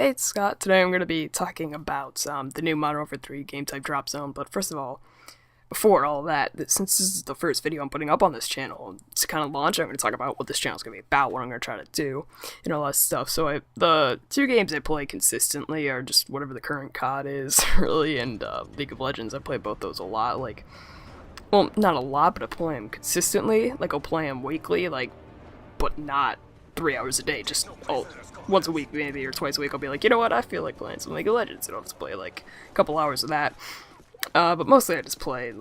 Hey, it's Scott. Today I'm going to be talking about the new Modern Warfare 3 game type drop zone, but first of all, before all that, since this is the first video I'm putting up on this channel, to kind of launch, I'm going to talk about what this channel is going to be about, what I'm going to try to do, and all that stuff. So the two games I play consistently are just whatever the current COD is, really, and League of Legends. I play both those a lot, well, not a lot, but I play them consistently. Like, I'll play them weekly, but not 3 hours a day, just once a week maybe, or twice a week I'll be like, you know what, I feel like playing some League of Legends, and I'll just play like a couple hours of that. But mostly I just play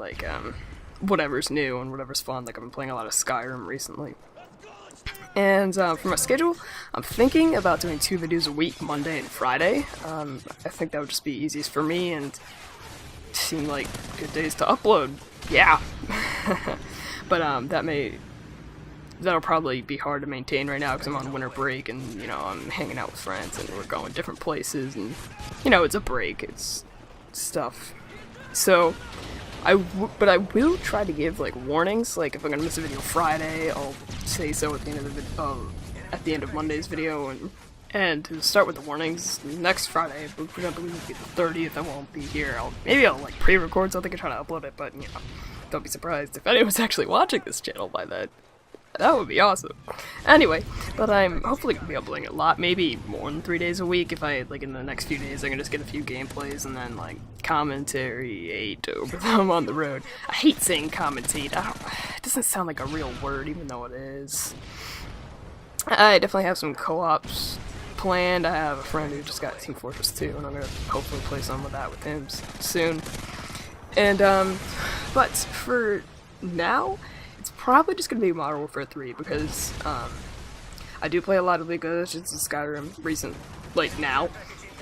whatever's new and whatever's fun. Like, I've been playing a lot of Skyrim recently. And for my schedule, I'm thinking about doing 2 videos a week, Monday and Friday. I think that would just be easiest for me and seem like good days to upload. Yeah. But that'll probably be hard to maintain right now because I'm on winter break and, I'm hanging out with friends and we're going different places and, it's a break, it's stuff. So, but I will try to give, warnings, if I'm gonna miss a video Friday, I'll say so at the end of the end of Monday's video, and to start with the warnings, next Friday, which I believe will be the 30th, I won't be here. Maybe I'll pre-record something and try to upload it, but, don't be surprised if anyone's actually watching this channel by then. That would be awesome. Anyway, but I'm hopefully going to be uploading a lot, maybe more than 3 days a week. If I, in the next few days, I can just get a few gameplays and then, commentary over them on the road. I hate saying commentate. It doesn't sound like a real word, even though it is. I definitely have some co-ops planned. I have a friend who just got Team Fortress 2, and I'm going to hopefully play some of that with him soon. And, but for now, it's probably just going to be Modern Warfare 3 because I do play a lot of League of Legends and Skyrim now,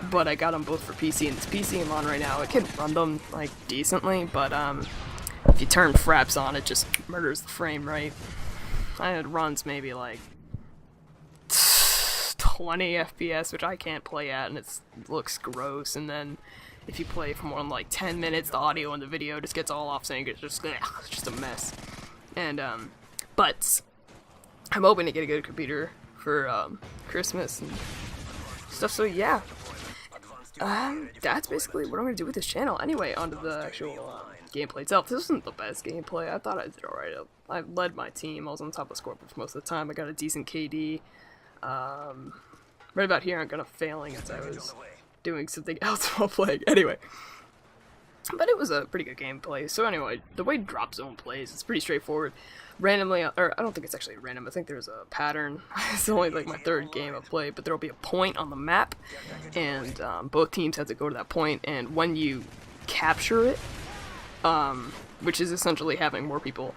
but I got them both for PC, and it's PC I'm on right now. I can run them decently, but if you turn fraps on, it just murders the frame rate. I had runs maybe 20 FPS, which I can't play at, and it looks gross. And then if you play for more than 10 minutes, the audio and the video just gets all off sync. It's just a mess. And, but I'm hoping to get a good computer for, Christmas and stuff, so yeah. That's basically what I'm gonna do with this channel. Anyway, onto the actual, gameplay itself. This wasn't the best gameplay. I thought I did alright. I led my team. I was on top of the scoreboard for most of the time. I got a decent KD. Right about here, I'm kind of failing as I was doing something else while playing. Anyway. But it was a pretty good gameplay. So anyway, the way Drop Zone plays, it's pretty straightforward. Randomly, or I don't think it's actually random, I think there's a pattern. It's only my 3rd game I've played, but there'll be a point on the map, and both teams have to go to that point, and when you capture it, which is essentially having more people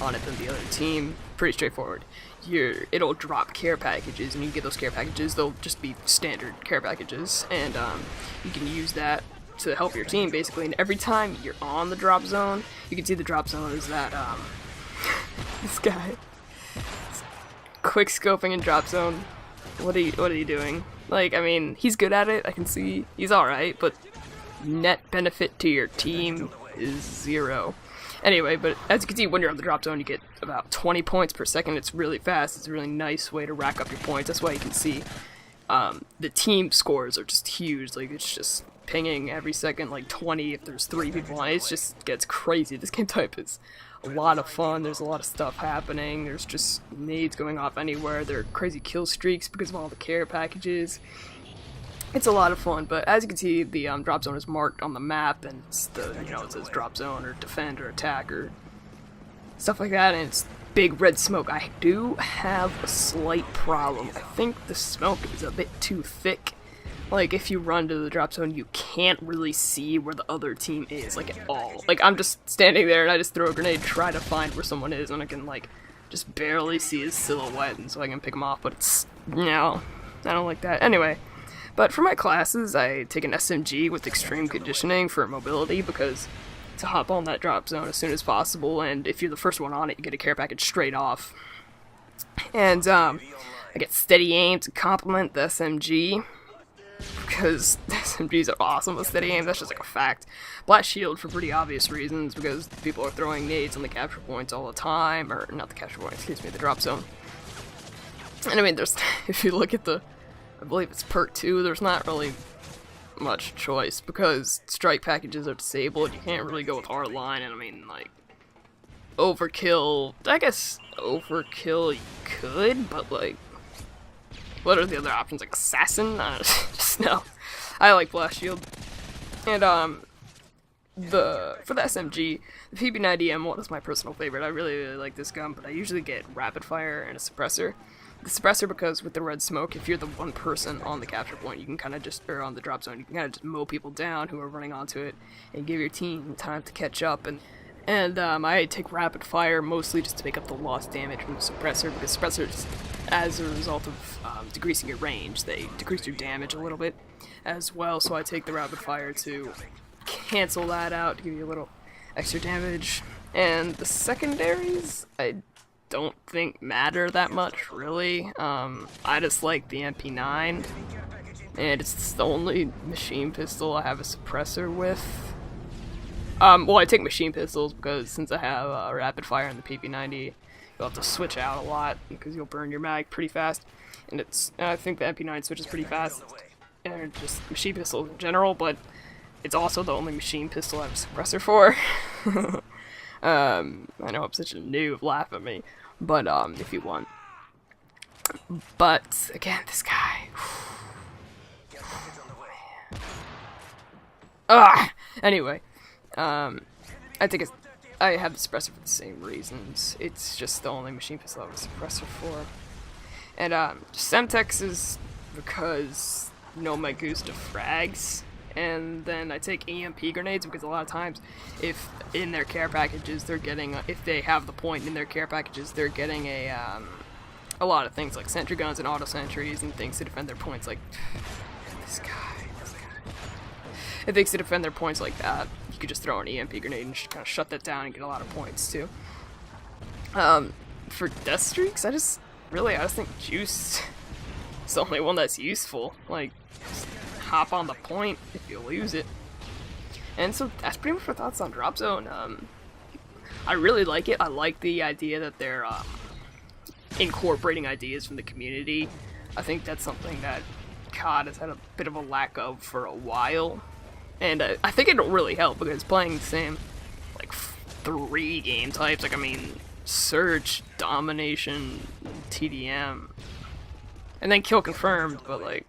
on it than the other team, pretty straightforward. It'll drop care packages, and you get those care packages. They'll just be standard care packages, and you can use that to help your team, basically. And every time you're on the drop zone, you can see the drop zone is that, this guy, quick scoping in drop zone. What are you doing? I mean, he's good at it, I can see he's alright, but net benefit to your team is 0. Anyway, but as you can see, when you're on the drop zone, you get about 20 points per second. It's really fast. It's a really nice way to rack up your points. That's why you can see, the team scores are just huge. It's just pinging every second, 20 if there's 3 people on it. It just gets crazy. This game type is a lot of fun. There's a lot of stuff happening. There's just nades going off anywhere. There are crazy kill streaks because of all the care packages. It's a lot of fun, but as you can see, the drop zone is marked on the map, and it's it says drop zone or defend or attack or stuff like that, and it's big red smoke. I do have a slight problem. I think the smoke is a bit too thick. If you run to the drop zone, you can't really see where the other team is, at all. I'm just standing there, and I just throw a grenade, try to find where someone is, and I can, just barely see his silhouette, and so I can pick him off, but it's, no, I don't like that. Anyway, but for my classes, I take an SMG with extreme conditioning for mobility, because to hop on that drop zone as soon as possible, and if you're the first one on it, you get a care package straight off. And, I get steady aim to complement the SMG, because SMGs are awesome with steady aim. That's just a fact. Blast shield for pretty obvious reasons, because people are throwing nades on the capture points all the time, or not the capture point, excuse me, the drop zone. And I mean, there's if you look at the I believe it's perk 2, there's not really much choice because strike packages are disabled. You can't really go with hardline, and I mean, like, overkill. I guess overkill you could, but like, what are the other options? Like assassin? Just no. I like blast shield, and for the SMG, the PB90M1 is my personal favorite. I really like this gun, but I usually get rapid fire and a suppressor. The suppressor because with the red smoke, if you're the one person on the capture point, you can kind of just, or on the drop zone, you can kind of just mow people down who are running onto it and give your team time to catch up. And I take rapid fire mostly just to make up the lost damage from the suppressor, because suppressors, as a result of decreasing your range, they decrease your damage a little bit as well, so I take the rapid fire to cancel that out, to give you a little extra damage. And the secondaries, I don't think matter that much, really. I just like the MP9, and it's the only machine pistol I have a suppressor with. Well, I take machine pistols because since I have rapid fire in the PP90, you'll have to switch out a lot because you'll burn your mag pretty fast, and I think the MP9 switches pretty fast, and just machine pistols in general, but it's also the only machine pistol I have a suppressor for. I know I'm such a noob, laugh at me. But, if you want. But, again, this guy. Anyway, I think I have the suppressor for the same reasons. It's just the only machine pistol I have a suppressor for. And, Semtex is because my goose defrags. And then I take EMP grenades because a lot of times, if in their care packages they're getting, if they have the point in their care packages, they're getting a lot of things like sentry guns and auto sentries and things to defend their points. Like this guy. If things to defend their points like that, you could just throw an EMP grenade and kind of shut that down and get a lot of points too. For death streaks, I just think Juice is the only one that's useful. Like, hop on the point if you lose it. And so that's pretty much my thoughts on Drop Zone. I really like it. I like the idea that they're incorporating ideas from the community. I think that's something that COD has had a bit of a lack of for a while. And I think it'll really help because playing the same, like, 3 game types, like, I mean, Search, Domination, TDM, and then Kill Confirmed, but, like,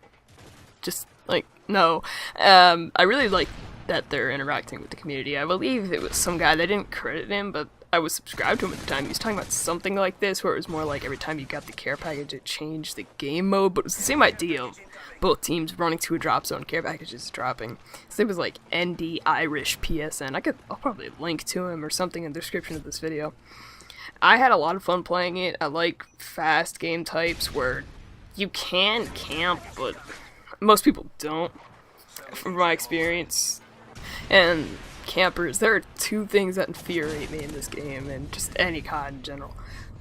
just, like, no. I really like that they're interacting with the community. I believe it was some guy, they didn't credit him, but I was subscribed to him at the time. He was talking about something like this, where it was more like every time you got the care package, it changed the game mode, but it was the same idea of both teams running to a drop zone, care packages dropping. So it was like ND Irish PSN. I'll probably link to him or something in the description of this video. I had a lot of fun playing it. I like fast game types where you can camp, but most people don't, from my experience. And campers, there are 2 things that infuriate me in this game, and just any COD in general.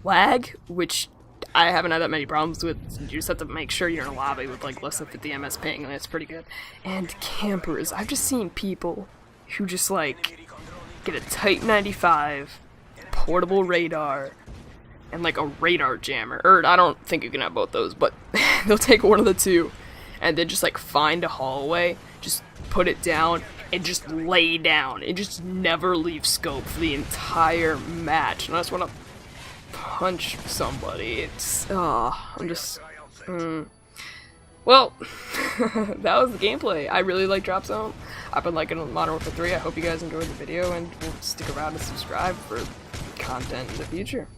Lag, which I haven't had that many problems with. You just have to make sure you're in a lobby with like less than 50 MS ping, and it's pretty good. And campers, I've just seen people who just like get a Type 95, portable radar, and like a radar jammer. Or I don't think you can have both those, but they'll take one of the 2 and then just like find a hallway, just put it down, and just lay down, and just never leave scope for the entire match. And I just want to punch somebody. It's, I'm just, Well, that was the gameplay. I really like Drop Zone. I've been liking Modern Warfare 3. I hope you guys enjoyed the video, and will stick around and subscribe for content in the future.